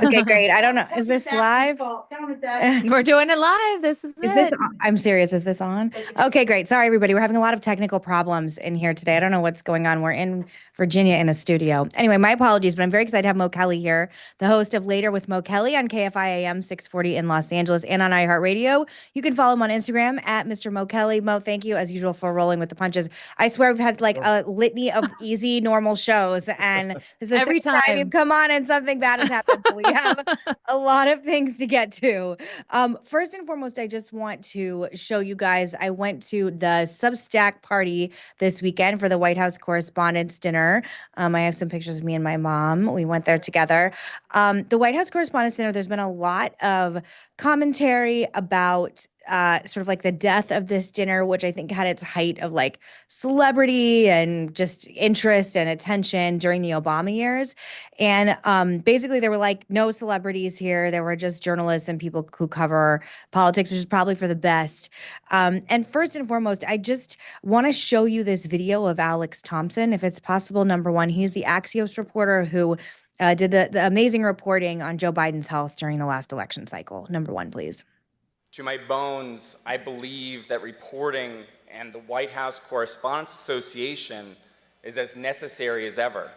Okay, great. I don't know. Is this live? We're doing it live. This is Is this it. on? I'm serious. Is this on? Okay, great. Sorry, everybody. We're having a lot of technical problems in here today. I don't know what's going on. We're in Virginia in a studio. Anyway, my apologies, but I'm very excited to have Mo Kelly here, the host of Later with Mo Kelly on KFI AM 640 in Los Angeles and on iHeartRadio. You can follow him on Instagram at Mr. Mo Kelly. Mo, thank you as usual for rolling with the punches. I swear we've had like a litany of easy, normal shows, and this is the Every second time you've time. come on and something bad has happened. So we have a lot of things to get to. First and foremost, I just want to show you guys. I went to the Substack party this weekend for the White House Correspondents' Dinner. I have some pictures of me and my mom. We went there together. The White House Correspondents' Dinner, there's been a lot of commentary about sort of like the death of this dinner, which I think had its height of like celebrity and just interest and attention during the Obama years. And basically, there were like no celebrities here. There were just journalists and people who cover politics, which is probably for the best. And first and foremost, I just want to show you this video of Alex Thompson, if it's possible. Number one, he's the Axios reporter who did the amazing reporting on Joe Biden's health during the last election cycle. Number one, please. To my bones, I believe that reporting and the White House Correspondents Association is as necessary as ever.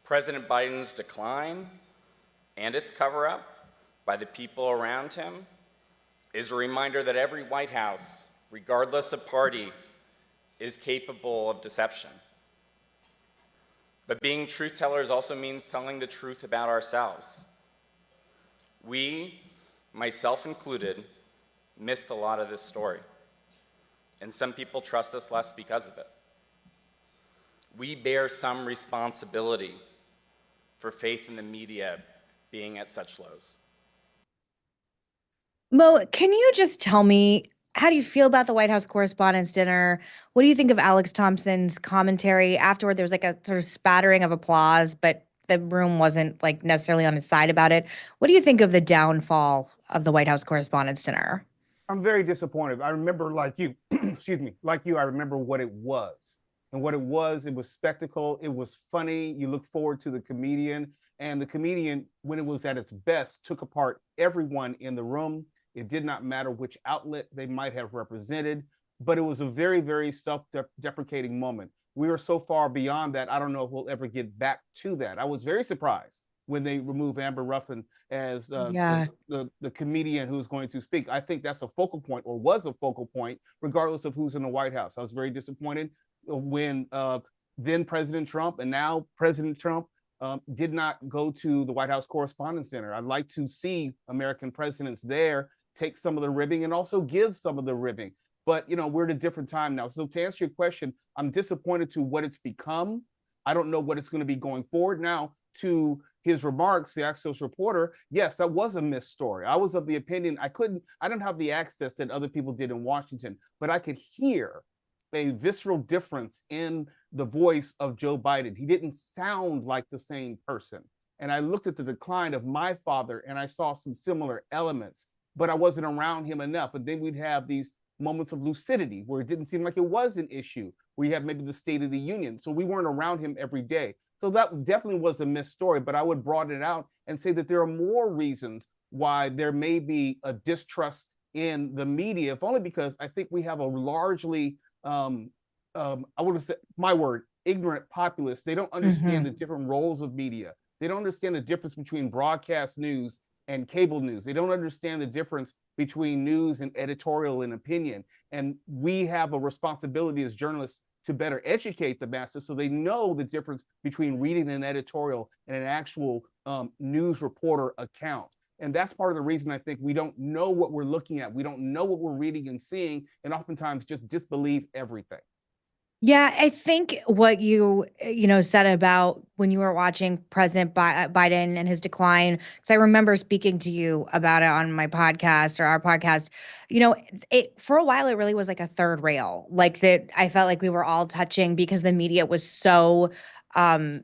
President Biden's decline and its cover-up by the people around him is a reminder that every White House, regardless of party, is capable of deception. But being truth tellers also means telling the truth about ourselves. We, myself included, missed a lot of this story, and some people trust us less because of it. We bear some responsibility for faith in the media being at such lows. Mo, can you just tell me, how do you feel about the White House Correspondents' Dinner? What do you think of Alex Thompson's commentary? Afterward, there was like a sort of spattering of applause, but the room wasn't like necessarily on his side about it. What do you think of the downfall of the White House Correspondents' Dinner? I'm very disappointed. I remember, like you, excuse me, like you, I remember what it was. And what it was spectacle. It was funny. You look forward to the comedian. And the comedian, when it was at its best, took apart everyone in the room. It did not matter which outlet they might have represented, but it was a very, very self-deprecating moment. We are so far beyond that. I don't know if we'll ever get back to that. I was very surprised when they removed Amber Ruffin as the comedian who's going to speak. I think that's a focal point, or was a focal point, regardless of who's in the White House. I was very disappointed when then President Trump and now President Trump did not go to the White House Correspondents' Dinner. I'd like to see American presidents there take some of the ribbing and also give some of the ribbing. But, you know, we're at a different time now. So to answer your question, I'm disappointed to what it's become. I don't know what it's going to be going forward. Now, to his remarks, the Axios reporter, yes, that was a missed story. I was of the opinion I don't have the access that other people did in Washington, but I could hear a visceral difference in the voice of Joe Biden. He didn't sound like the same person. And I looked at the decline of my father and I saw some similar elements, but I wasn't around him enough. And then we'd have these moments of lucidity where it didn't seem like it was an issue, where you have maybe the State of the Union. So we weren't around him every day. So that definitely was a missed story, but I would broaden it out and say that there are more reasons why there may be a distrust in the media, if only because I think we have a largely, I would say my word, ignorant populace. They don't understand the different roles of media. They don't understand the difference between broadcast news and cable news. They don't understand the difference between news and editorial and opinion. And we have a responsibility as journalists to better educate the masses so they know the difference between reading an editorial and an actual news reporter account. And that's part of the reason I think we don't know what we're looking at. We don't know what we're reading and seeing, and oftentimes just disbelieve everything. Yeah, I think what you said about when you were watching President Biden and his decline, because I remember speaking to you about it on my podcast or our podcast. It for a while it really was like a third rail, like that I felt like we were all touching because the media was so sort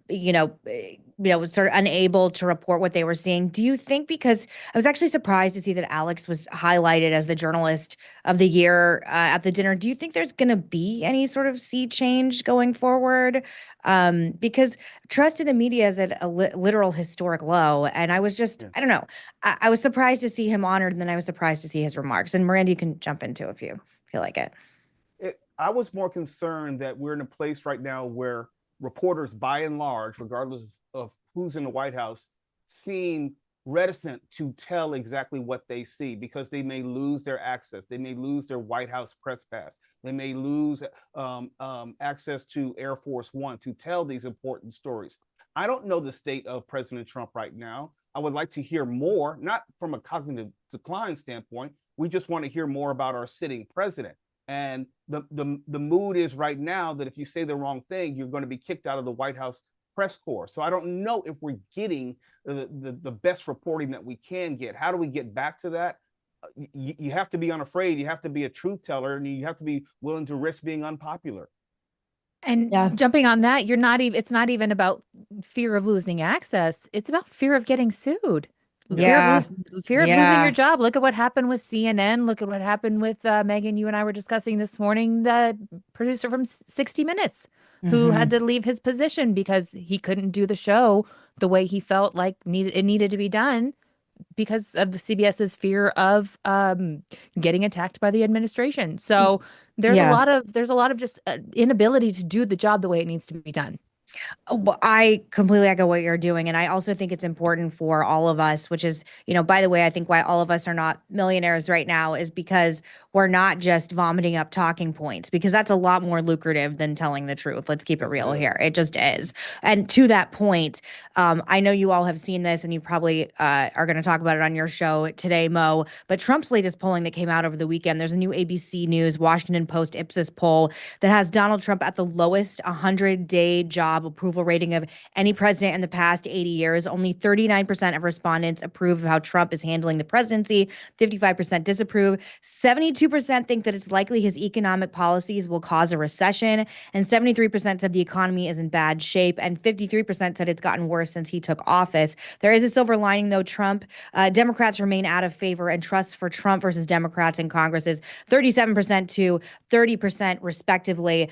of unable to report what they were seeing. Do you think, because I was actually surprised to see that Alex was highlighted as the journalist of the year at the dinner. Do you think there's going to be any sort of sea change going forward? Because trust in the media is at a literal historic low. And I was just, Yeah. I don't know. I was surprised to see him honored, and then I was surprised to see his remarks. And Miranda, you can jump into if you feel like it. I was more concerned that we're in a place right now where reporters, by and large, regardless of who's in the White House, seem reticent to tell exactly what they see because they may lose their access. They may lose their White House press pass. They may lose access to Air Force One to tell these important stories. I don't know the state of President Trump right now. I would like to hear more, not from a cognitive decline standpoint. We just want to hear more about our sitting president. And the mood is right now that if you say the wrong thing, you're going to be kicked out of the White House press corps. So I don't know if we're getting the best reporting that we can get. How do we get back to that? You have to be unafraid. You have to be a truth teller, and you have to be willing to risk being unpopular. And jumping on that, it's not even about fear of losing access. It's about fear of getting sued. Yeah. Fear of losing your job. Look at what happened with CNN. Look at what happened with Meghan. You and I were discussing this morning, the producer from 60 Minutes, who had to leave his position because he couldn't do the show the way he felt like it needed to be done because of CBS's fear of getting attacked by the administration. So there's a lot of just inability to do the job the way it needs to be done. Oh, well, I completely echo what you're doing. And I also think it's important for all of us, which is, by the way, I think why all of us are not millionaires right now is because we're not just vomiting up talking points, because that's a lot more lucrative than telling the truth. Let's keep it real here. It just is. And to that point, I know you all have seen this, and you probably are going to talk about it on your show today, Mo, but Trump's latest polling that came out over the weekend, there's a new ABC News, Washington Post Ipsos poll that has Donald Trump at the lowest 100-day job approval rating of any president in the past 80 years. Only 39% of respondents approve of how Trump is handling the presidency. 55% disapprove. 72% think that it's likely his economic policies will cause a recession. And 73% said the economy is in bad shape. And 53% said it's gotten worse since he took office. There is a silver lining, though. Democrats remain out of favor, and trust for Trump versus Democrats in Congress is 37% to 30% respectively.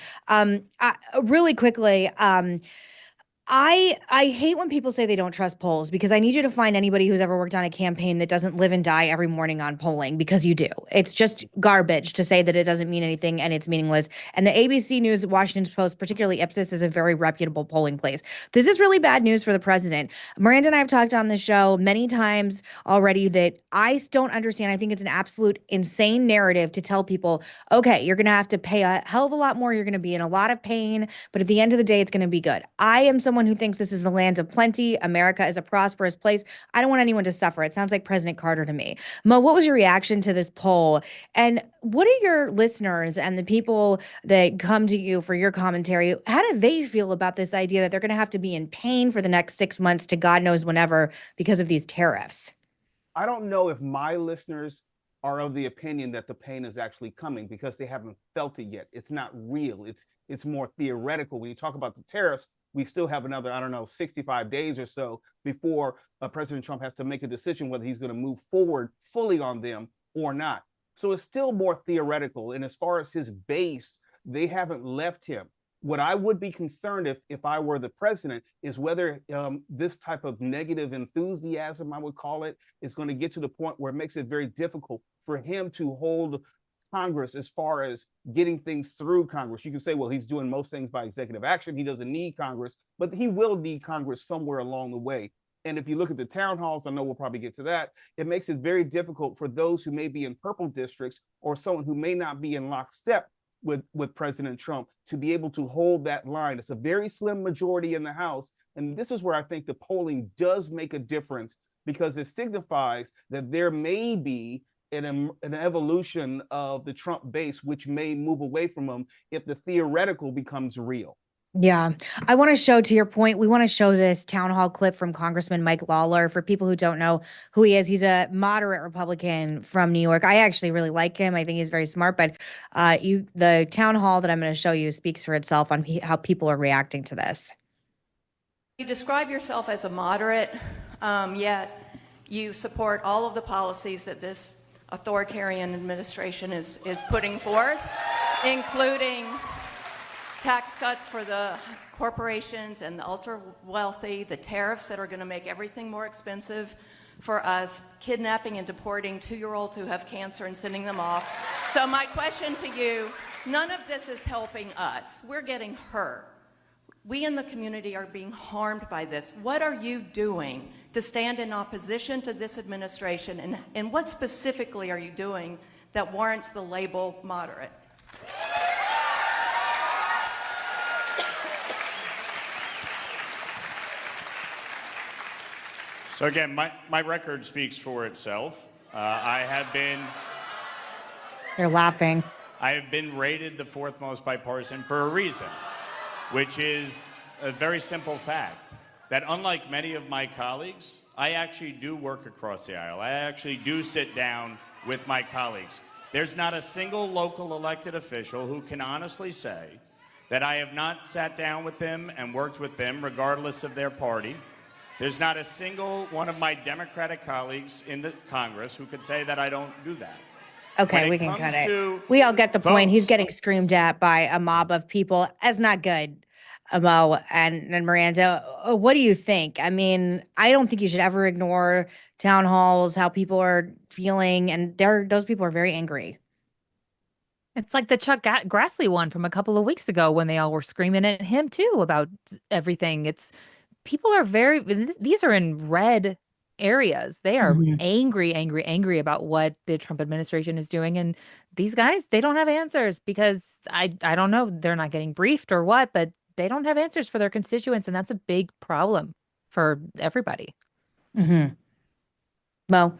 Really quickly, I hate when people say they don't trust polls, because I need you to find anybody who's ever worked on a campaign that doesn't live and die every morning on polling, because you do. It's just garbage to say that it doesn't mean anything and it's meaningless. And the ABC News, Washington Post, particularly Ipsos, is a very reputable polling place. This is really bad news for the president. Miranda and I have talked on the show many times already that I don't understand. I think it's an absolute insane narrative to tell people, okay, you're going to have to pay a hell of a lot more. You're going to be in a lot of pain, but at the end of the day, it's going to be good. I am someone who thinks this is the land of plenty. America is a prosperous place. I don't want anyone to suffer. It sounds like President Carter to me. Mo, what was your reaction to this poll? And what are your listeners and the people that come to you for your commentary, how do they feel about this idea that they're going to have to be in pain for the next 6 months to God knows whenever because of these tariffs? I don't know if my listeners are of the opinion that the pain is actually coming, because they haven't felt it yet. It's not real. It's more theoretical. When you talk about the tariffs, we still have another, 65 days or so before President Trump has to make a decision whether he's going to move forward fully on them or not. So it's still more theoretical. And as far as his base, they haven't left him. What I would be concerned if I were the president is whether this type of negative enthusiasm, I would call it, is going to get to the point where it makes it very difficult for him to hold Congress as far as getting things through Congress. You can say, well, he's doing most things by executive action. He doesn't need Congress, but he will need Congress somewhere along the way. And if you look at the town halls, I know we'll probably get to that, it makes it very difficult for those who may be in purple districts or someone who may not be in lockstep with President Trump to be able to hold that line. It's a very slim majority in the House. And this is where I think the polling does make a difference, because it signifies that there may be an evolution of the Trump base, which may move away from him if the theoretical becomes real. Yeah. I want to show, to your point, we want to show this town hall clip from Congressman Mike Lawler. For people who don't know who he is, he's a moderate Republican from New York. I actually really like him. I think he's very smart, but the town hall that I'm going to show you speaks for itself on how people are reacting to this. You describe yourself as a moderate, yet you support all of the policies that this authoritarian administration is putting forth, including tax cuts for the corporations and the ultra wealthy, the tariffs that are going to make everything more expensive for us, kidnapping and deporting 2-year-olds who have cancer and sending them off. So my question to you, none of this is helping us. We're getting hurt. We in the community are being harmed by this. What are you doing to stand in opposition to this administration, and what specifically are you doing that warrants the label moderate? So again, my record speaks for itself. They're laughing. I have been rated the 4th most bipartisan for a reason, which is a very simple fact, that unlike many of my colleagues, I actually do work across the aisle. I actually do sit down with my colleagues. There's not a single local elected official who can honestly say that I have not sat down with them and worked with them regardless of their party. There's not a single one of my Democratic colleagues in the Congress who could say that I don't do that. Okay, we can cut it. We all get the point. He's getting screamed at by a mob of people. That's not good. Mo and Miranda, what do you think? I mean, I don't think you should ever ignore town halls, how people are feeling, and those people are very angry. It's like the Chuck Grassley one from a couple of weeks ago when they all were screaming at him too about everything. People are these are in red areas. They are angry about what the Trump administration is doing. And these guys, they don't have answers because I don't know, they're not getting briefed or what, but they don't have answers for their constituents. And that's a big problem for everybody. Mo?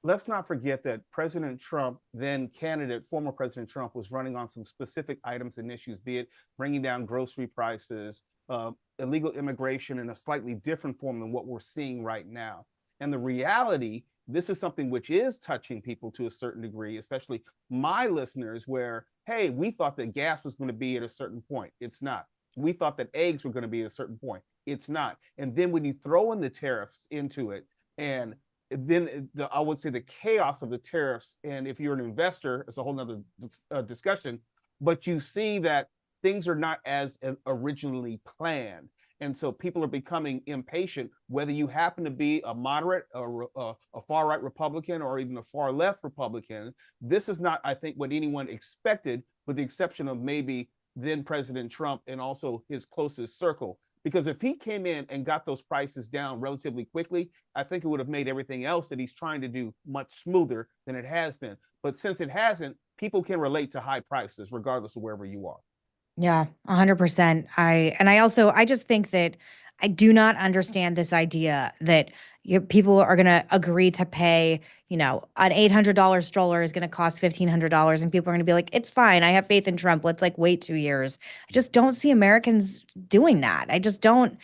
Let's not forget that President Trump, then candidate, former President Trump, was running on some specific items and issues, be it bringing down grocery prices, illegal immigration in a slightly different form than what we're seeing right now. And the reality, this is something which is touching people to a certain degree, especially my listeners, where, hey, we thought that gas was going to be at a certain point. It's not. We thought that eggs were going to be at a certain point. It's not. And then when you throw in the tariffs into it, and then I would say the chaos of the tariffs, and if you're an investor, it's a whole nother discussion, but you see that things are not as originally planned. And so people are becoming impatient, whether you happen to be a moderate or a far right Republican or even a far left Republican. This is not, I think, what anyone expected, with the exception of maybe then President Trump and also his closest circle. Because if he came in and got those prices down relatively quickly, I think it would have made everything else that he's trying to do much smoother than it has been. But since it hasn't, people can relate to high prices regardless of wherever you are. Yeah, 100%. I just think that I do not understand this idea that people are going to agree to pay, an $800 stroller is going to cost $1,500, and people are going to be like, it's fine. I have faith in Trump. Let's wait 2 years. I just don't see Americans doing that. I don't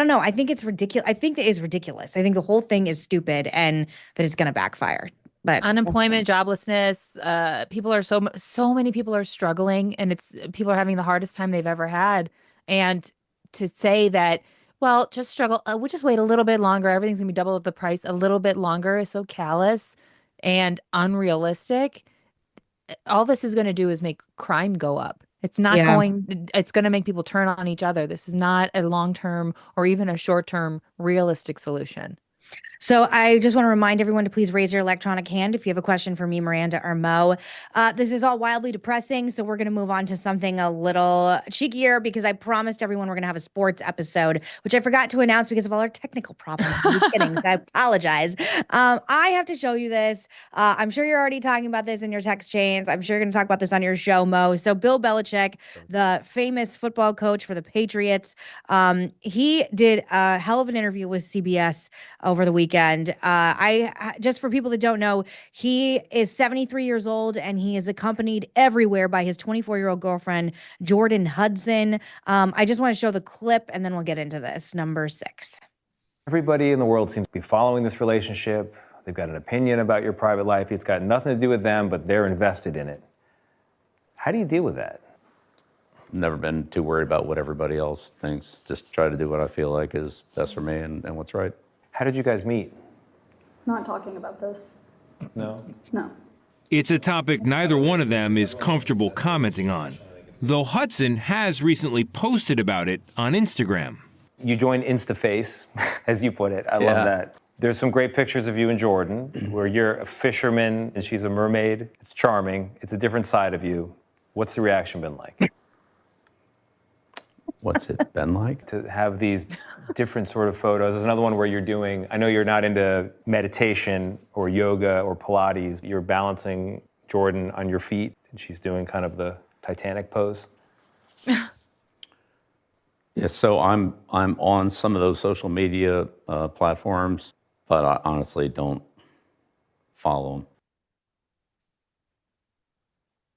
know. I think it's ridiculous. I think it is ridiculous. I think the whole thing is stupid and that it's going to backfire. But unemployment, joblessness, people are so many people are struggling, and people are having the hardest time they've ever had. And to say that, well, just struggle, we'll just wait a little bit longer, everything's gonna be double the price a little bit longer, is so callous and unrealistic. All this is going to do is make crime go up. It's not it's going to make people turn on each other. This is not a long-term or even a short-term realistic solution. So I just want to remind everyone to please raise your electronic hand if you have a question for me, Miranda, or Mo. This is all wildly depressing, so we're going to move on to something a little cheekier, because I promised everyone we're going to have a sports episode, which I forgot to announce because of all our technical problems. So I apologize. I have to show you this. I'm sure you're already talking about this in your text chains. I'm sure you're going to talk about this on your show, Mo. So Bill Belichick, the famous football coach for the Patriots, he did a hell of an interview with CBS over the weekend. Just for people that don't know, he is 73 years old, and he is accompanied everywhere by his 24-year-old girlfriend, Jordan Hudson. I just want to show the clip, and then we'll get into this. Number 6. Everybody in the world seems to be following this relationship. They've got an opinion about your private life. It's got nothing to do with them, but they're invested in it. How do you deal with that? never been too worried about what everybody else thinks. Just try to do what I feel like is best for me and what's right. How did you guys meet? Not talking about this. No? No. It's a topic neither one of them is comfortable commenting on, though Hudson has recently posted about it on Instagram. You joined InstaFace, as you put it. I love that. There's some great pictures of you and Jordan, where you're a fisherman and she's a mermaid. It's charming. It's a different side of you. What's the reaction been like? What's it been like? To have these different sort of photos. There's another one where you're doing, I know you're not into meditation or yoga or Pilates. You're balancing Jordan on your feet and she's doing kind of the Titanic pose. Yeah, so I'm on some of those social media platforms, but I honestly don't follow them.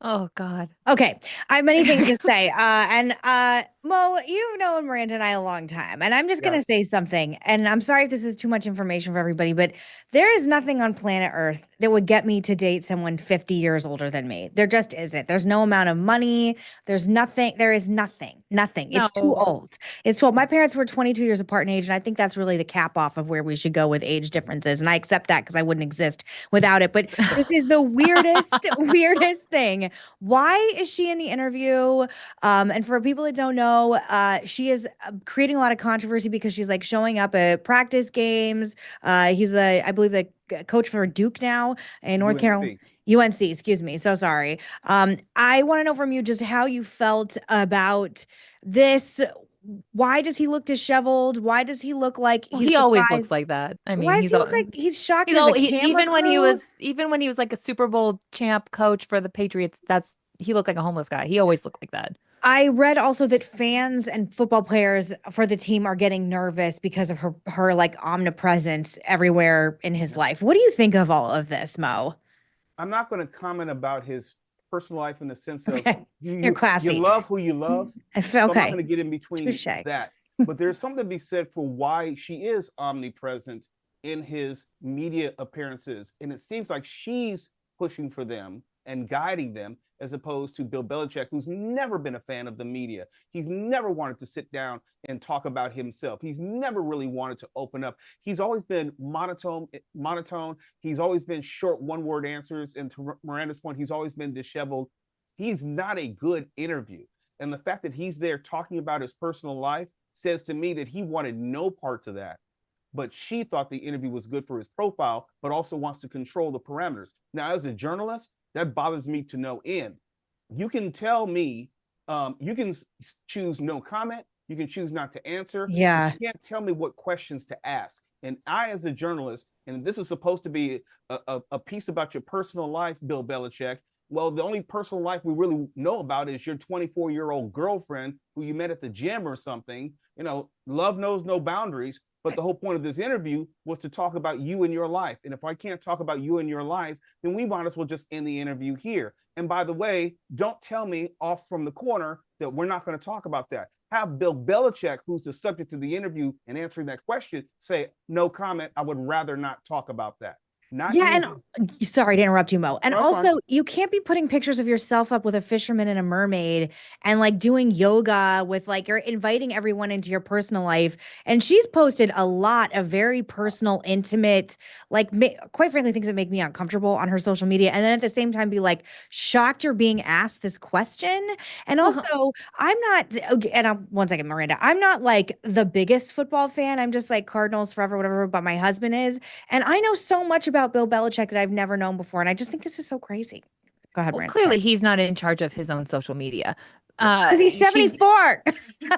Oh, God. Okay, I have many things to say. Mo, you've known Miranda and I a long time, and I'm just going to say something, and I'm sorry if this is too much information for everybody, but there is nothing on planet Earth that would get me to date someone 50 years older than me. There just isn't. There's no amount of money. There's nothing. There is nothing. Nothing. It's too old. It's too old. My parents were 22 years apart in age, and I think that's really the cap off of where we should go with age differences, and I accept that because I wouldn't exist without it, but this is the weirdest thing. Why is she in the interview? And for people that don't know, she is creating a lot of controversy because she's like showing up at practice games. He's I believe the coach for Duke now in North Carolina. UNC, excuse me. So sorry. I want to know from you just how you felt about this. Why does he look disheveled? Why does he look like he's he always looks like that? I mean, why does he look like he's shocked? Even when he was like a Super Bowl champ coach for the Patriots, he looked like a homeless guy. He always looked like that. I read also that fans and football players for the team are getting nervous because of her like omnipresence everywhere in his life. What do you think of all of this, Mo? I'm not going to comment about his personal life in the sense of you're classy. You love who you love. So I'm not going to get in between that. But there's something to be said for why she is omnipresent in his media appearances. And it seems like she's pushing for them and guiding them, as opposed to Bill Belichick, who's never been a fan of the media. He's never wanted to sit down and talk about himself. He's never really wanted to open up. He's always been monotone. He's always been short one-word answers. And to Miranda's point, he's always been disheveled. He's not a good interview. And the fact that he's there talking about his personal life says to me that he wanted no parts of that. But she thought the interview was good for his profile, but also wants to control the parameters. Now, as a journalist, that bothers me to no end. You can tell me, you can choose no comment, you can choose not to answer. Yeah. You can't tell me what questions to ask. And I, as a journalist, and this is supposed to be a piece about your personal life, Bill Belichick. Well, the only personal life we really know about is your 24-year-old girlfriend who you met at the gym or something. You know, love knows no boundaries. But the whole point of this interview was to talk about you and your life. And if I can't talk about you and your life, then we might as well just end the interview here. And by the way, don't tell me off from the corner that we're not going to talk about that. Have Bill Belichick, who's the subject of the interview and answering that question, say, no comment. I would rather not talk about that. And sorry to interrupt you, Mo. And also, you can't be putting pictures of yourself up with a fisherman and a mermaid and like doing yoga with like you're inviting everyone into your personal life. And she's posted a lot of very personal, intimate, like quite frankly, things that make me uncomfortable on her social media. And then at the same time, be like shocked you're being asked this question. And also, I'm not. And one second, Miranda. I'm not like the biggest football fan. I'm just like Cardinals forever, whatever. But my husband is, and I know so much about Bill Belichick that I've never known before. And I just think this is so crazy. Go ahead, Miranda. Clearly, he's not in charge of his own social media. Because he's 74.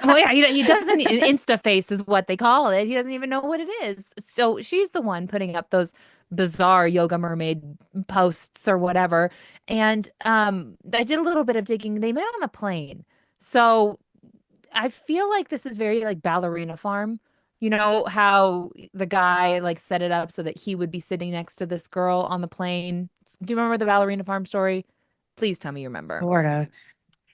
Well, yeah, he doesn't. Instaface is what they call it. He doesn't even know what it is. So she's the one putting up those bizarre yoga mermaid posts or whatever. And I did a little bit of digging. They met on a plane. So I feel like this is very like Ballerina Farm. You know how the guy like set it up so that he would be sitting next to this girl on the plane. Do you remember the Ballerina Farm story? Please tell me you remember. Sort of.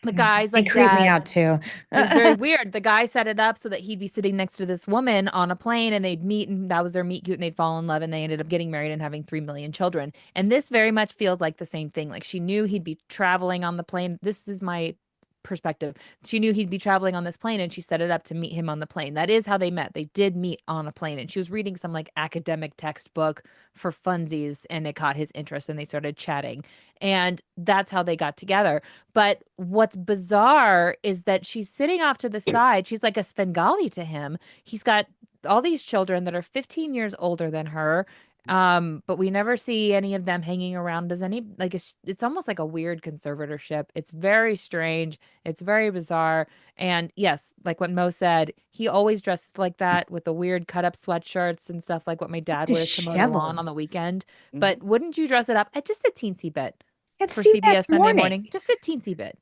The guy's like, it creeped me out too. It was very weird. The guy set it up so that he'd be sitting next to this woman on a plane and they'd meet and that was their meet cute and they'd fall in love and they ended up getting married and having 3 million children. And this very much feels like the same thing. Like she knew he'd be traveling on the plane. This is my perspective. She knew he'd be traveling on this plane, and she set it up to meet him on the plane. That is how they met. They did meet on a plane, and she was reading some like academic textbook for funsies, and it caught his interest, and they started chatting. And that's how they got together. But what's bizarre is that she's sitting off to the side. She's like a Svengali to him. He's got all these children that are 15 years older than her. But we never see any of them hanging around. Does any, like, it's almost like a weird conservatorship. It's very strange. It's very bizarre. And yes, like what Mo said, he always dressed like that with the weird cut up sweatshirts and stuff like what my dad wears to mow the lawn on the weekend. But wouldn't you dress it up at just a teensy bit for CBS Sunday morning? Just a teensy bit.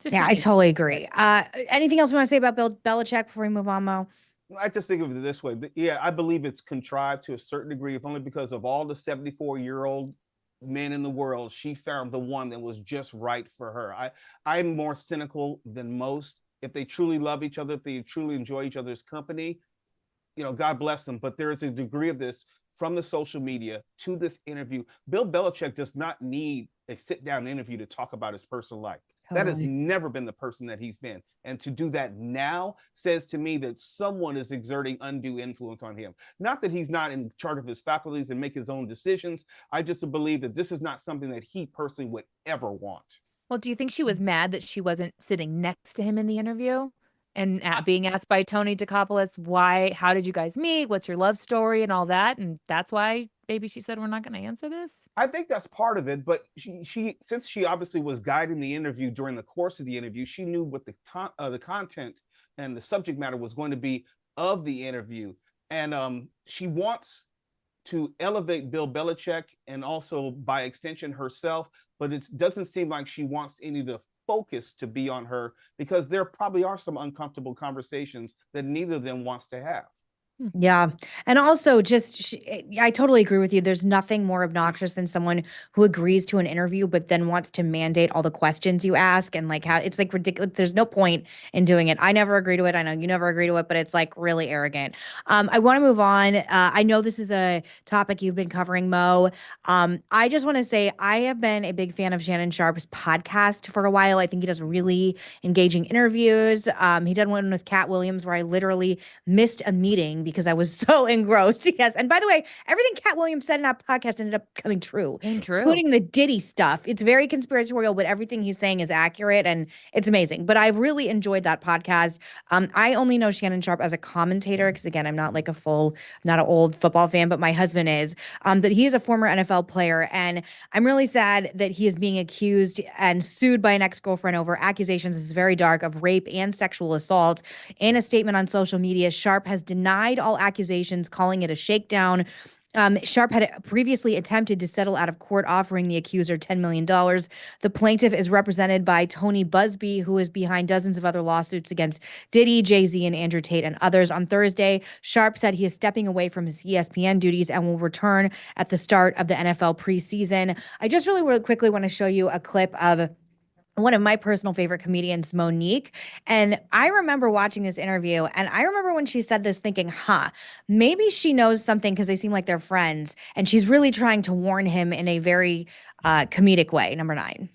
Yeah, I totally agree. Anything else we want to say about Bill Belichick before we move on, Mo? I just think of it this way. Yeah, I believe it's contrived to a certain degree, if only because of all the 74-year-old men in the world, she found the one that was just right for her. I'm more cynical than most. If they truly love each other, if they truly enjoy each other's company, God bless them. But there is a degree of this from the social media to this interview. Bill Belichick does not need a sit-down interview to talk about his personal life. That has never been the person that he's been. And to do that now says to me that someone is exerting undue influence on him. Not that he's not in charge of his faculties and make his own decisions. I just believe that this is not something that he personally would ever want. Well, do you think she was mad that she wasn't sitting next to him in the interview? And being asked by Tony Tokopoulos, how did you guys meet? What's your love story and all that? And that's why maybe she said, we're not going to answer this. I think that's part of it. But she since she obviously was guiding the interview during the course of the interview, she knew what the content and the subject matter was going to be of the interview. And she wants to elevate Bill Belichick and also by extension herself. But it doesn't seem like she wants any of the focus to be on her, because there probably are some uncomfortable conversations that neither of them wants to have. Yeah. And also I totally agree with you. There's nothing more obnoxious than someone who agrees to an interview, but then wants to mandate all the questions you ask, and like how it's like ridiculous. There's no point in doing it. I never agree to it. I know you never agree to it, but it's like really arrogant. I want to move on. I know this is a topic you've been covering, Mo. I just want to say I have been a big fan of Shannon Sharpe's podcast for a while. I think he does really engaging interviews. He did one with Cat Williams where I literally missed a meeting because I was so engrossed. Yes. And by the way, everything Cat Williams said in that podcast ended up coming true. Including the Diddy stuff. It's very conspiratorial, but everything he's saying is accurate and it's amazing. But I've really enjoyed that podcast. I only know Shannon Sharpe as a commentator because, again, I'm not like not an old football fan, but my husband is. But he is a former NFL player. And I'm really sad that he is being accused and sued by an ex-girlfriend over accusations. This is very dark, of rape and sexual assault. In a statement on social media, Sharpe has denied all accusations, calling it a shakedown. Sharpe had previously attempted to settle out of court, offering the accuser $10 million. The plaintiff is represented by Tony Busby, who is behind dozens of other lawsuits against Diddy, Jay-Z, and Andrew Tate and others. On Thursday, Sharpe said he is stepping away from his ESPN duties and will return at the start of the NFL preseason. I just really quickly want to show you a clip of one of my personal favorite comedians, Monique. And I remember watching this interview, and I remember when she said this thinking, maybe she knows something because they seem like they're friends. And she's really trying to warn him in a very comedic way. Number 9.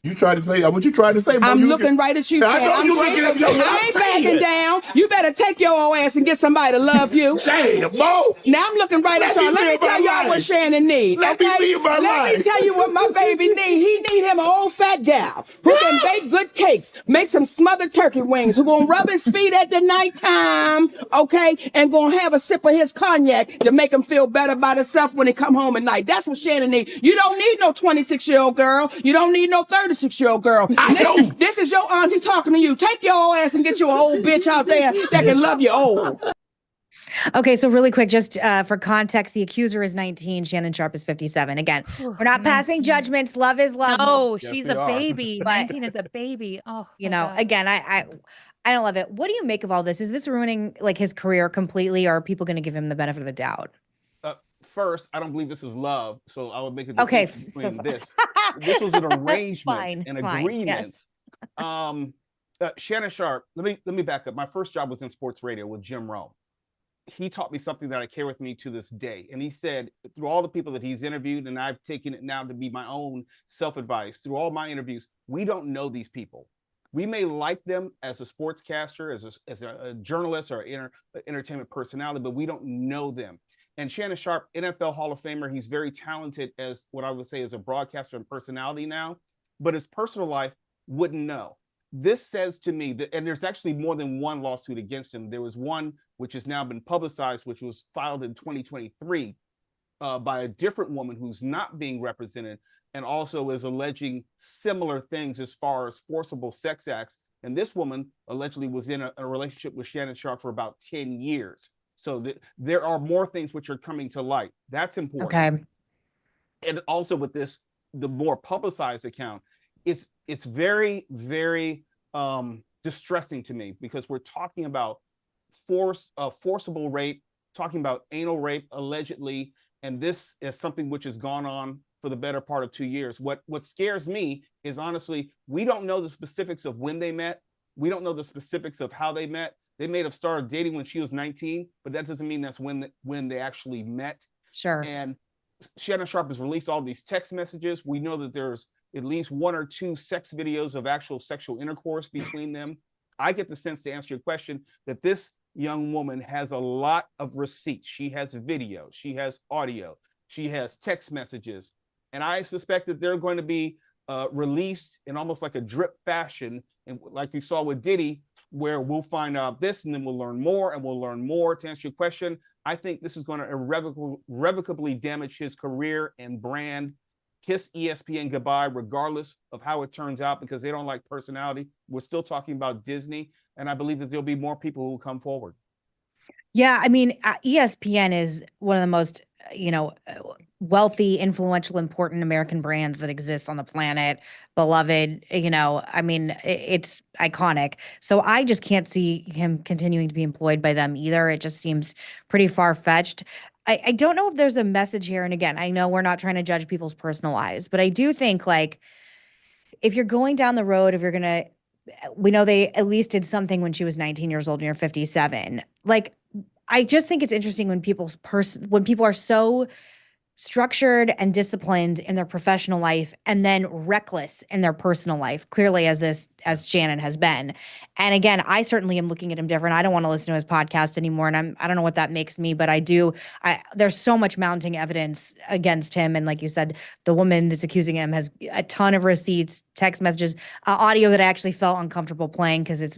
You tried to say that. What you trying to say? Bro? I'm looking right at you. I know you looking at me. I ain't backing down. You better take your old ass and get somebody to love you. Damn, Mo. Now I'm looking right at y'all. Let me tell y'all what Shannon needs. Let me live my life. Let me tell you what my baby need. He need him an old fat gal who can bake good cakes, make some smothered turkey wings, who gonna rub his feet at the nighttime, okay, and gonna have a sip of his cognac to make him feel better about himself when he come home at night. That's what Shannon need. You don't need no 26-year-old girl. You don't need no 36-year-old girl. This is your auntie talking to you. Take your old ass and get you an old bitch out there that can love you old. Okay, so really quick, just for context, the accuser is 19, Shannon Sharpe is 57. Again, we're not passing judgments. Love is love. No, she's a baby. 19 is a baby. Oh, again, I don't love it. What do you make of all this? Is this ruining like his career completely, or are people going to give him the benefit of the doubt? First, I don't believe this is love, so I would make a distinction between this. This was an arrangement, an agreement. Yes. Shannon Sharpe. Let me back up. My first job was in sports radio with Jim Rome. he taught me something that I carry with me to this day. And he said, through all the people that he's interviewed, and I've taken it now to be my own self-advice, through all my interviews, we don't know these people. We may like them as a sportscaster, as a journalist or entertainment personality, but we don't know them. And Shannon Sharpe, NFL Hall of Famer, he's very talented as what I would say is a broadcaster and personality now, but his personal life wouldn't know. This says to me that, and there's actually more than one lawsuit against him. There was one which has now been publicized, which was filed in 2023 by a different woman who's not being represented and also is alleging similar things as far as forcible sex acts. And this woman allegedly was in a relationship with Shannon Sharpe for about 10 years. So there are more things which are coming to light. That's important. Okay. And also with this, the more publicized account, it's very, very distressing to me, because we're talking about forcible rape, talking about anal rape allegedly, and this is something which has gone on for the better part of 2 years. What scares me is, honestly, we don't know the specifics of when they met. We don't know the specifics of how they met. They may have started dating when she was 19, but that doesn't mean that's when they actually met. Sure. And Shannon Sharpe has released all these text messages. We know that there's at least 1 or 2 sex videos of actual sexual intercourse between them. I get the sense, to answer your question, that this young woman has a lot of receipts. She has video, she has audio, she has text messages. And I suspect that they're going to be released in almost like a drip fashion. And like we saw with Diddy, where we'll find out this and then we'll learn more and we'll learn more. To answer your question, I think this is going to irrevocably damage his career and brand, kiss ESPN goodbye, regardless of how it turns out, because they don't like personality. We're still talking about Disney, and I believe that there'll be more people who will come forward. Yeah, I mean, ESPN is one of the most, wealthy, influential, important American brands that exists on the planet. Beloved, I mean, it's iconic. So I just can't see him continuing to be employed by them either. It just seems pretty far-fetched. I don't know if there's a message here. And again, I know we're not trying to judge people's personal lives, but I do think, like, if you're going down the road, if you're going to, we know they at least did something when she was 19 years old and you're 57. Like, I just think it's interesting when when people are so structured and disciplined in their professional life and then reckless in their personal life, clearly as Shannon has been. And again, I certainly am looking at him different. I don't want to listen to his podcast anymore. And I don't know what that makes me, but there's so much mounting evidence against him. And like you said, the woman that's accusing him has a ton of receipts, text messages, audio that I actually felt uncomfortable playing because it's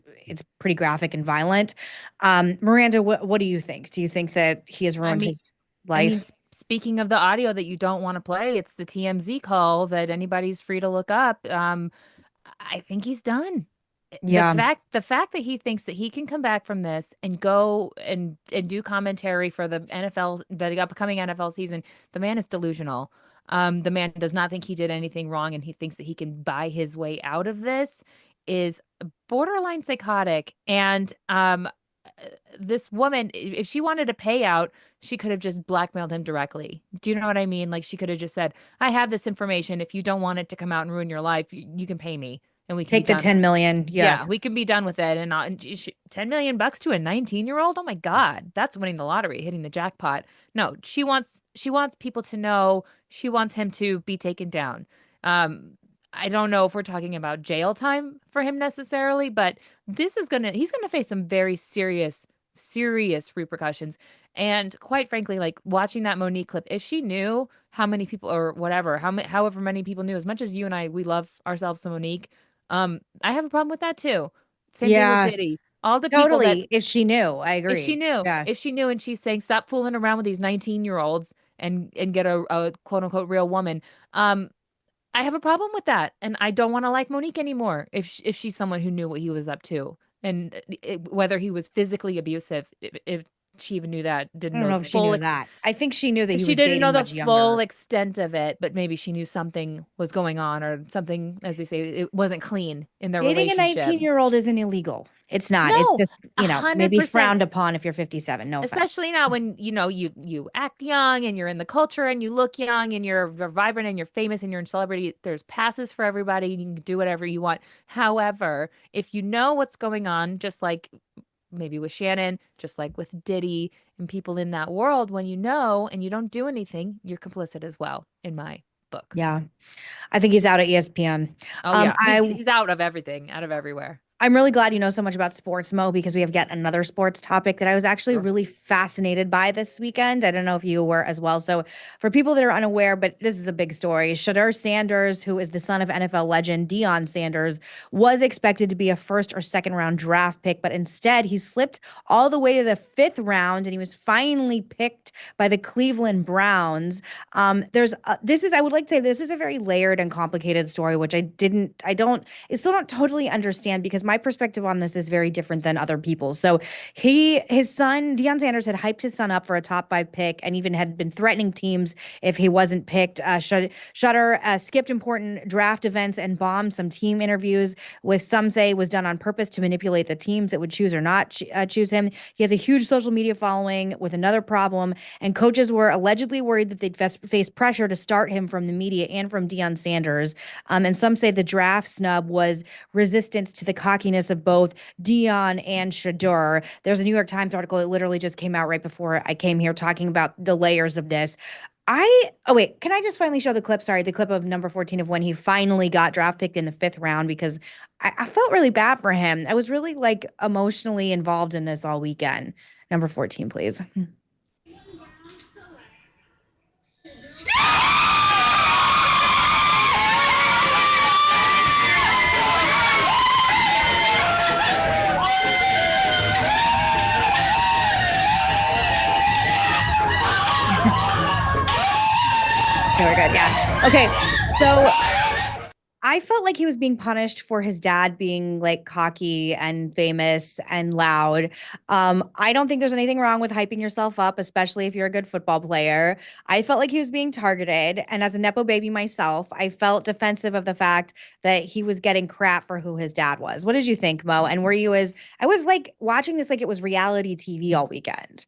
pretty graphic and violent. Miranda, what do you think? Do you think that he has ruined his life? Speaking of the audio that you don't want to play, it's the TMZ call that anybody's free to look up. I think he's done. Yeah. The fact that he thinks that he can come back from this and go and do commentary for the upcoming NFL season, the man is delusional. The man does not think he did anything wrong, and he thinks that he can buy his way out of this is borderline psychotic. And this woman, if she wanted a payout, she could have just blackmailed him directly. Do you know what I mean? Like, she could have just said, I have this information. If you don't want it to come out and ruin your life, you can pay me. And we can take the 10 million. Yeah. We can be done with it. And $10 million to a 19-year-old. Oh my God. That's winning the lottery, hitting the jackpot. No, she wants people to know. She wants him to be taken down. I don't know if we're talking about jail time for him necessarily, but he's going to face some very serious repercussions. And quite frankly, like, watching that Monique clip, if she knew how many people, or whatever, however many people knew, as much as you and I, we love ourselves some Monique, I have a problem with that too. Same thing with Diddy. All the people that, if she knew, I agree. If she knew, and she's saying, stop fooling around with these 19-year-olds and get a quote unquote real woman. I have a problem with that, and I don't want to like Monique anymore if she's someone who knew what he was up to, and whether he was physically abusive, if she even knew that. I don't know if she knew that. I think she knew that he was dating much younger. She didn't know the full extent of it, but maybe she knew something was going on, or something, as they say, it wasn't clean in their relationship. Dating a 19-year-old isn't illegal. It's not. No, it's just, maybe frowned upon if you're 57. No offense. Especially now when, you act young and you're in the culture and you look young and you're vibrant and you're famous and you're a celebrity. There's passes for everybody. You can do whatever you want. However, if you know what's going on, just like maybe with Shannon, just like with Diddy and people in that world, when you know and you don't do anything, you're complicit as well, in my book. Yeah. I think he's out at ESPN. Oh, yeah. He's out of everything, out of everywhere. I'm really glad you know so much about sports, Mo, because we have yet another sports topic that I was actually really fascinated by this weekend. I don't know if you were as well. So, for people that are unaware, but this is a big story, Shedeur Sanders, who is the son of NFL legend Deion Sanders, was expected to be a first or second round draft pick, but instead he slipped all the way to the 5th round, and he was finally picked by the Cleveland Browns. I would like to say this is a very layered and complicated story, which I still don't totally understand, because my perspective on this is very different than other people's. So his son, Deion Sanders, had hyped his son up for a top 5 pick and even had been threatening teams if he wasn't picked. Shedeur skipped important draft events and bombed some team interviews, with some say was done on purpose to manipulate the teams that would choose or not choose him. He has a huge social media following with another problem, and coaches were allegedly worried that they'd face pressure to start him from the media and from Deion Sanders. And some say the draft snub was resistance to the cockiness of both Deion and Shedeur. There's a New York Times article that literally just came out right before I came here talking about the layers of this. Can I just finally show the clip? Sorry, the clip of number 14 of when he finally got draft picked in the 5th round, because I felt really bad for him. I was really emotionally involved in this all weekend. Number 14, please. We're good. Yeah. Okay. So I felt like he was being punished for his dad being cocky and famous and loud. I don't think there's anything wrong with hyping yourself up, especially if you're a good football player. I felt like he was being targeted. And as a Nepo baby myself, I felt defensive of the fact that he was getting crap for who his dad was. What did you think, Mo? And I was watching this like it was reality TV all weekend.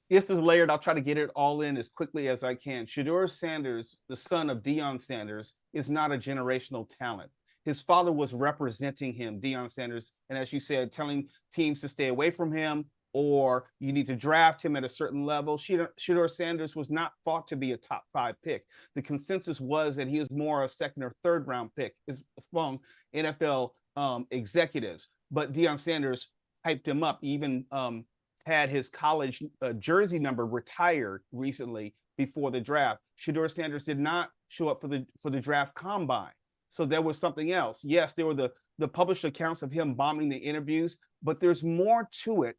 This is layered. I'll try to get it all in as quickly as I can. Shedeur Sanders, the son of Deion Sanders, is not a generational talent. His father was representing him, Deion Sanders, and as you said, telling teams to stay away from him, or you need to draft him at a certain level. Shedeur Sanders was not thought to be a top 5 pick. The consensus was that he was more a 2nd or 3rd round pick among NFL executives. But Deion Sanders hyped him up, even had his college jersey number retired recently before the draft. Shedeur Sanders did not show up for the draft combine. So there was something else. Yes, there were the published accounts of him bombing the interviews, but there's more to it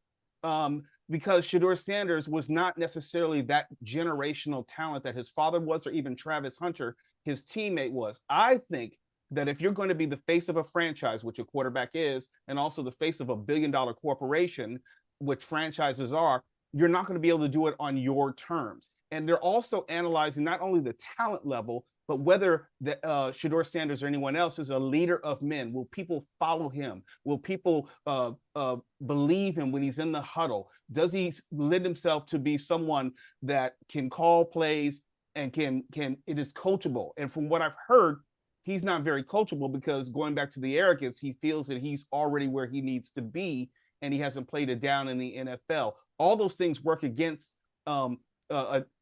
because Shedeur Sanders was not necessarily that generational talent that his father was, or even Travis Hunter, his teammate, was. I think that if you're going to be the face of a franchise, which a quarterback is, and also the face of a billion-dollar corporation, which franchises are, you're not going to be able to do it on your terms. And they're also analyzing not only the talent level, but whether Shedeur Sanders or anyone else is a leader of men. Will people follow him? Will people believe him when he's in the huddle? Does he lend himself to be someone that can call plays and it is coachable? And from what I've heard, he's not very coachable, because going back to the arrogance, he feels that he's already where he needs to be, and he hasn't played it down in the NFL. All those things work against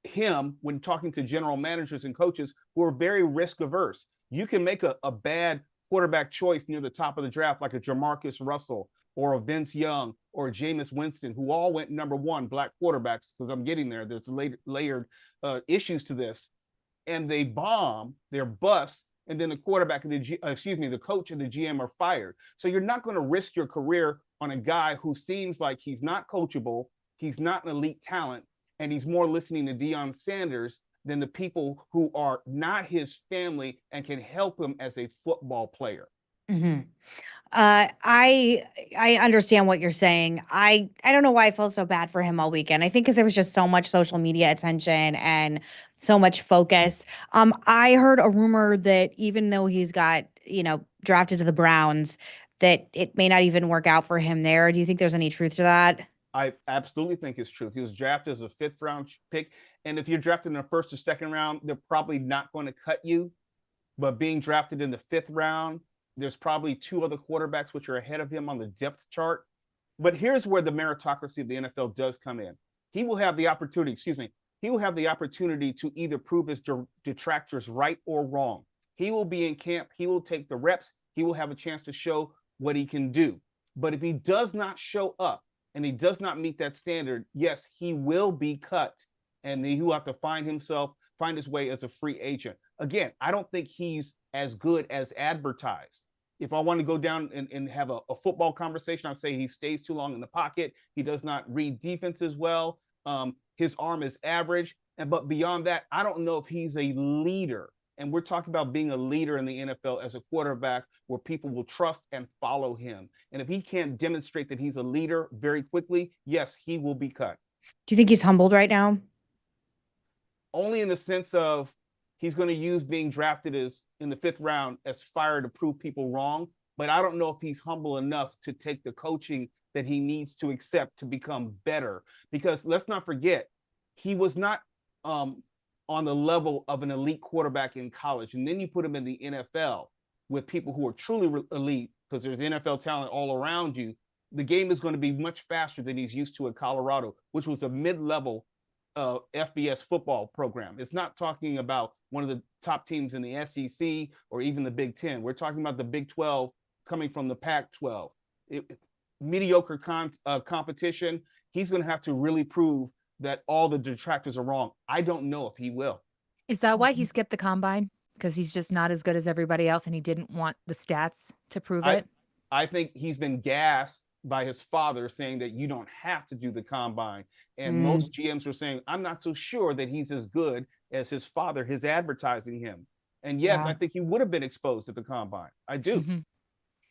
him when talking to general managers and coaches who are very risk averse. You can make a bad quarterback choice near the top of the draft, like a Jamarcus Russell or a Vince Young or a Jameis Winston, who all went number 1 black quarterbacks, because I'm getting there. There's layered issues to this. And they bomb, they're bust, and then the quarterback and the coach and the GM are fired. So you're not going to risk your career on a guy who seems like he's not coachable, he's not an elite talent, and he's more listening to Deion Sanders than the people who are not his family and can help him as a football player. Mm-hmm. I understand what you're saying. I don't know why I felt so bad for him all weekend. I think because there was just so much social media attention and so much focus. I heard a rumor that even though he's got, drafted to the Browns, that it may not even work out for him there. Do you think there's any truth to that? I absolutely think it's truth. He was drafted as a 5th round pick. And if you're drafted in the 1st or 2nd round, they're probably not going to cut you. But being drafted in the 5th round, there's probably 2 other quarterbacks which are ahead of him on the depth chart. But here's where the meritocracy of the NFL does come in. He will have the opportunity, he will have the opportunity to either prove his detractors right or wrong. He will be in camp, he will take the reps, he will have a chance to show what he can do. But if he does not show up and he does not meet that standard, yes, he will be cut. And then he will have to find his way as a free agent. Again, I don't think he's as good as advertised. If I want to go down and have a football conversation, I'd say he stays too long in the pocket. He does not read defenses well. His arm is average. But beyond that, I don't know if he's a leader. And we're talking about being a leader in the NFL as a quarterback where people will trust and follow him. And if he can't demonstrate that he's a leader very quickly, yes, he will be cut. Do you think he's humbled right now? Only in the sense of he's going to use being drafted as in the 5th round as fire to prove people wrong. But I don't know if he's humble enough to take the coaching that he needs to accept to become better. Because let's not forget, he was not on the level of an elite quarterback in college. And then you put him in the NFL with people who are truly elite, because there's NFL talent all around you. The game is going to be much faster than he's used to at Colorado, which was a mid-level FBS football program. It's not talking about one of the top teams in the SEC or even the Big Ten. We're talking about the Big 12 coming from the Pac-12. Mediocre competition. He's going to have to really prove that all the detractors are wrong. I don't know if he will. Is that why he skipped the combine? Because he's just not as good as everybody else and he didn't want the stats to prove it? I think he's been gassed by his father saying that you don't have to do the combine. And most GMs were saying, I'm not so sure that he's as good as his father is advertising him. And yes, I think he would have been exposed at the combine. I do. Mm-hmm.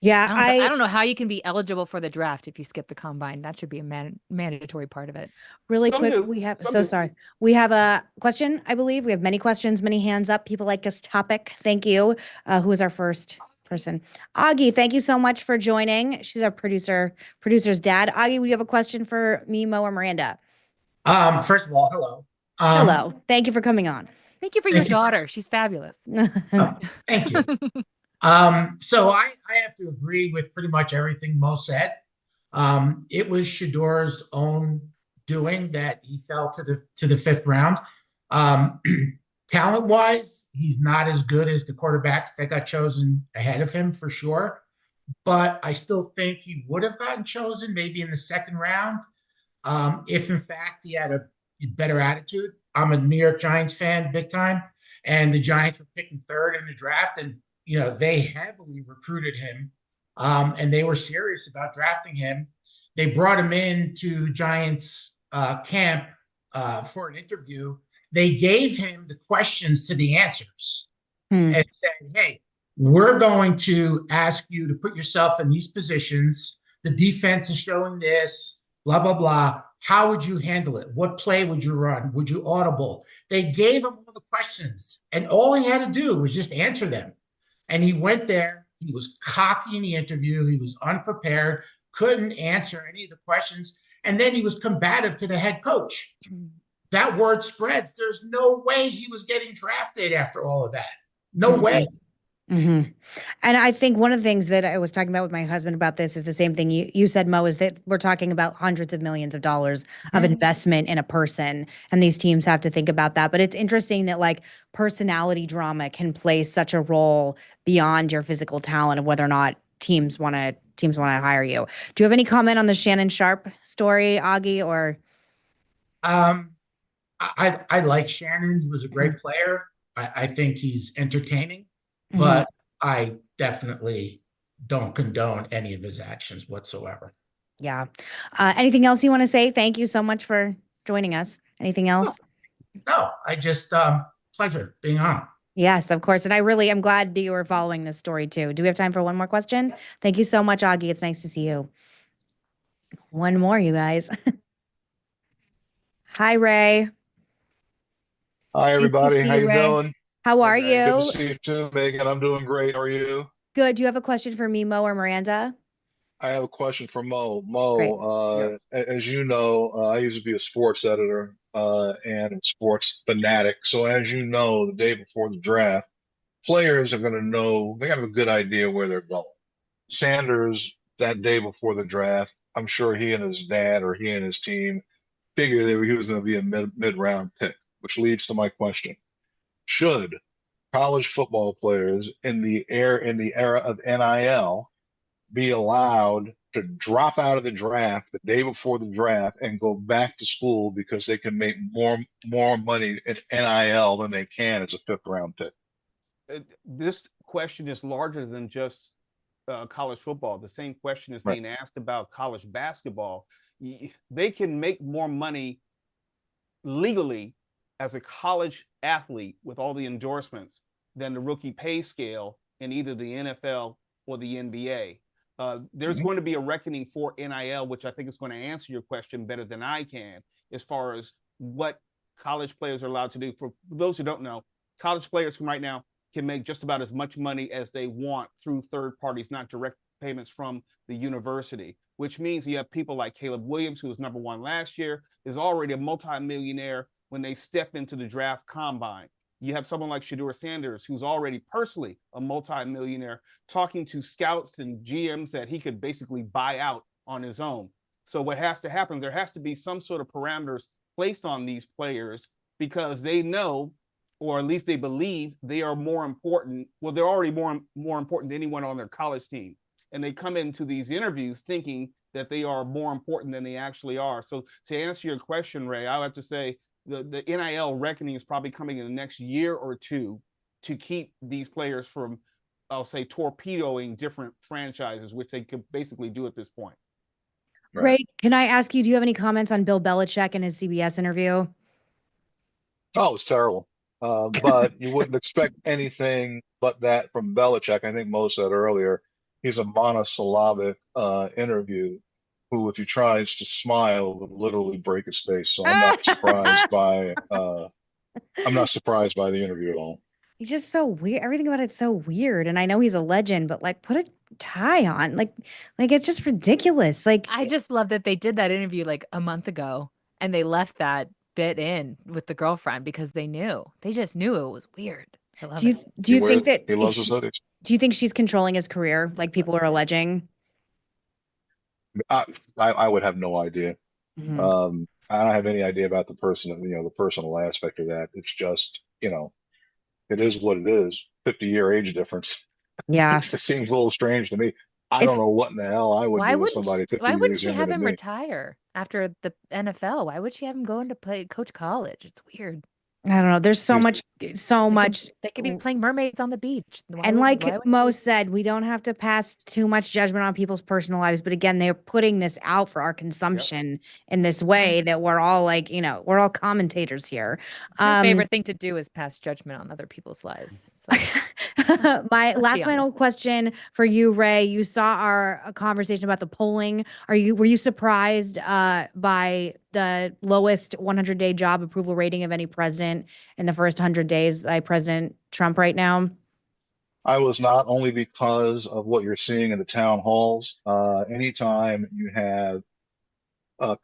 Yeah, I don't know how you can be eligible for the draft if you skip the combine. That should be a mandatory part of it. Really quick, we have we have a question, I believe. We have many questions, many hands up. People like this topic. Thank you. Who is our first person? Augie, thank you so much for joining. She's our producer's dad. Augie, would you have a question for me, Mo, or Miranda? First of all, hello. Hello. Thank you for coming on. Thank you for your daughter. She's fabulous. Thank you. So I have to agree with pretty much everything Mo said. It was Shedeur's own doing that he fell to the 5th round. Talent-wise, he's not as good as the quarterbacks that got chosen ahead of him for sure. But I still think he would have gotten chosen maybe in the 2nd round if in fact he had a better attitude. I'm a New York Giants fan, big time, and the Giants were picking 3rd in the draft, and they heavily recruited him, and they were serious about drafting him. They brought him into Giants camp for an interview. They gave him the questions to the answers and said, hey, we're going to ask you to put yourself in these positions. The defense is showing this, blah, blah, blah. How would you handle it? What play would you run? Would you audible? They gave him all the questions, and all he had to do was just answer them. And he went there. He was cocky in the interview. He was unprepared, couldn't answer any of the questions. And then he was combative to the head coach. That word spreads. There's no way he was getting drafted after all of that. No way. Mm-hmm. And I think one of the things that I was talking about with my husband about this is the same thing you said, Mo, is that we're talking about hundreds of millions of dollars of investment in a person, and these teams have to think about that. But it's interesting that like personality drama can play such a role beyond your physical talent of whether or not teams want to hire you. Do you have any comment on the Shannon Sharpe story, Augie? Or I like Shannon. He was a great player. I think he's entertaining. But I definitely don't condone any of his actions whatsoever. Yeah. Anything else you want to say? Thank you so much for joining us. Anything else? No, I just pleasure being on. Yes, of course. And I really am glad that you were following this story too. Do we have time for one more question? Thank you so much, Augie. It's nice to see you. One more, you guys. Hi, Ray. Hi, everybody. How you doing? How are you? Good to see you too, Megan. I'm doing great. How are you? Good. Do you have a question for me, Mo, or Miranda? I have a question for Mo. Mo, as you know, I used to be a sports editor and a sports fanatic. So as you know, the day before the draft, players are going to know, they have a good idea where they're going. Sanders, that day before the draft, I'm sure he and his dad or he and his team figured that he was going to be a mid-round pick, which leads to my question. Should college football players in the era of NIL be allowed to drop out of the draft the day before the draft and go back to school because they can make more money in NIL than they can as a fifth-round pick? This question is larger than just college football. The same question is being asked about college basketball. They can make more money legally as a college athlete with all the endorsements than the rookie pay scale in either the NFL or the NBA. There's going to be a reckoning for NIL, which I think is going to answer your question better than I can, as far as what college players are allowed to do. For those who don't know, college players right now can make just about as much money as they want through third parties, not direct payments from the university, which means you have people like Caleb Williams, who was number one last year, is already a multimillionaire when they step into the draft combine. You have someone like Shedeur Sanders, who's already personally a multimillionaire, talking to scouts and GMs that he could basically buy out on his own. So what has to happen, there has to be some sort of parameters placed on these players because they know, or at least they believe, they are more important. Well, they're already more important than anyone on their college team. And they come into these interviews thinking that they are more important than they actually are. So to answer your question, Ray, I would have to say the NIL reckoning is probably coming in the next year or two to keep these players from, I'll say, torpedoing different franchises, which they could basically do at this point. Ray, can I ask you, do you have any comments on Bill Belichick and his CBS interview? Oh, it's terrible. But you wouldn't expect anything but that from Belichick. I think Mo said earlier, he's a monosyllabic interview who, if he tries to smile, would literally break his face. So I'm not surprised by the interview at all. He's just so weird. Everything about it's so weird. And I know he's a legend, but like put a tie on. Like it's just ridiculous. Like I just love that they did that interview like a month ago and they left that bit in with the girlfriend because they just knew it was weird. I love it. Do you think that he loves his hoodies? Do you think she's controlling his career like people are alleging? I would have no idea. Mm-hmm. I don't have any idea about the personal aspect of that. It's just, it is what it is. 50-year age difference. Yeah. It seems a little strange to me. I don't know what in the hell I would do with somebody 50 why wouldn't years she younger have than him me. retire after the NFL? Why would she have him going to coach college? It's weird. I don't know. There's so much. They could be playing mermaids on the beach. And like Mo said, we don't have to pass too much judgment on people's personal lives. But again, they're putting this out for our consumption in this way that we're all like, we're all commentators here. My favorite thing to do is pass judgment on other people's lives. So. My last final question for you, Ray. You saw our conversation about the polling. Were you surprised by the lowest 100-day job approval rating of any president in the first 100 days by President Trump right now? I was not, only because of what you're seeing in the town halls. Anytime you have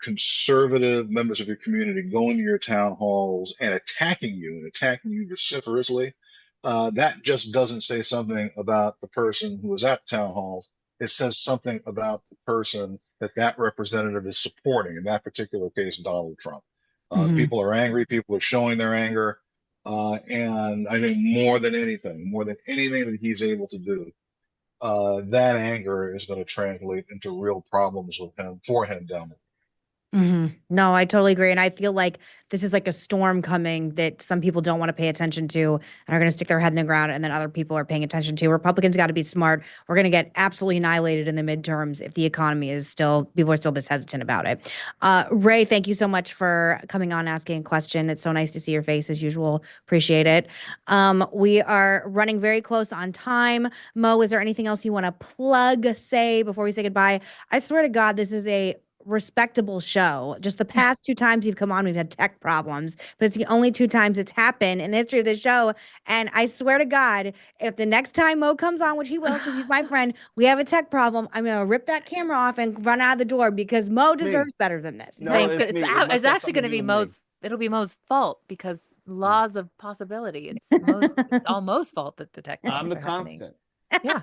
conservative members of your community going to your town halls and attacking you vociferously, that just doesn't say something about the person who was at town halls. It says something about the person that representative is supporting, in that particular case, Donald Trump. People are angry. People are showing their anger. And I think more than anything that he's able to do, that anger is going to translate into real problems for him down the road. No, I totally agree. And I feel like this is like a storm coming that some people don't want to pay attention to and are going to stick their head in the ground, and then other people are paying attention to. Republicans got to be smart. We're going to get absolutely annihilated in the midterms if the economy is people are still this hesitant about it. Ray, thank you so much for coming on, asking a question. It's so nice to see your face as usual. Appreciate it. We are running very close on time. Mo, is there anything else you want to say before we say goodbye? I swear to God, this is a respectable show. Just the past 2 times you've come on, we've had tech problems, but it's the only 2 times it's happened in the history of the show. And I swear to God, if the next time Mo comes on, which he will because he's my friend, we have a tech problem, I'm going to rip that camera off and run out of the door because Mo deserves better than this. No, it's actually going to be it'll be Mo's fault because laws of possibility. It's all Mo's fault that the tech problems I'm the are happening. constant. Yeah.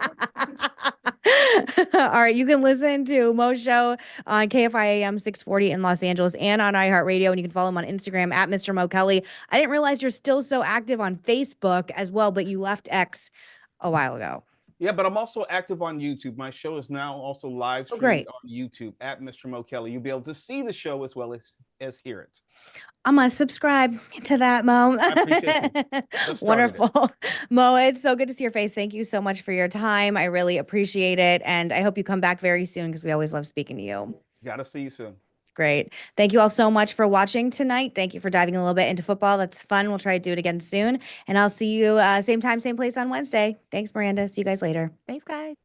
All right, you can listen to Mo's show on KFI AM 640 in Los Angeles and on iHeartRadio, and you can follow him on Instagram at Mr. Mo Kelly. I didn't realize you're still so active on Facebook as well, but you left X a while ago. Yeah, but I'm also active on YouTube. My show is now also live streamed on YouTube at Mr. Mo Kelly. You'll be able to see the show as well as hear it. I'm going to subscribe to that, Mo. I appreciate you. Wonderful. Mo, it's so good to see your face. Thank you so much for your time. I really appreciate it. And I hope you come back very soon because we always love speaking to you. Got to see you soon. Great. Thank you all so much for watching tonight. Thank you for diving a little bit into football. That's fun. We'll try to do it again soon. And I'll see you same time, same place on Wednesday. Thanks, Miranda. See you guys later. Thanks, guys.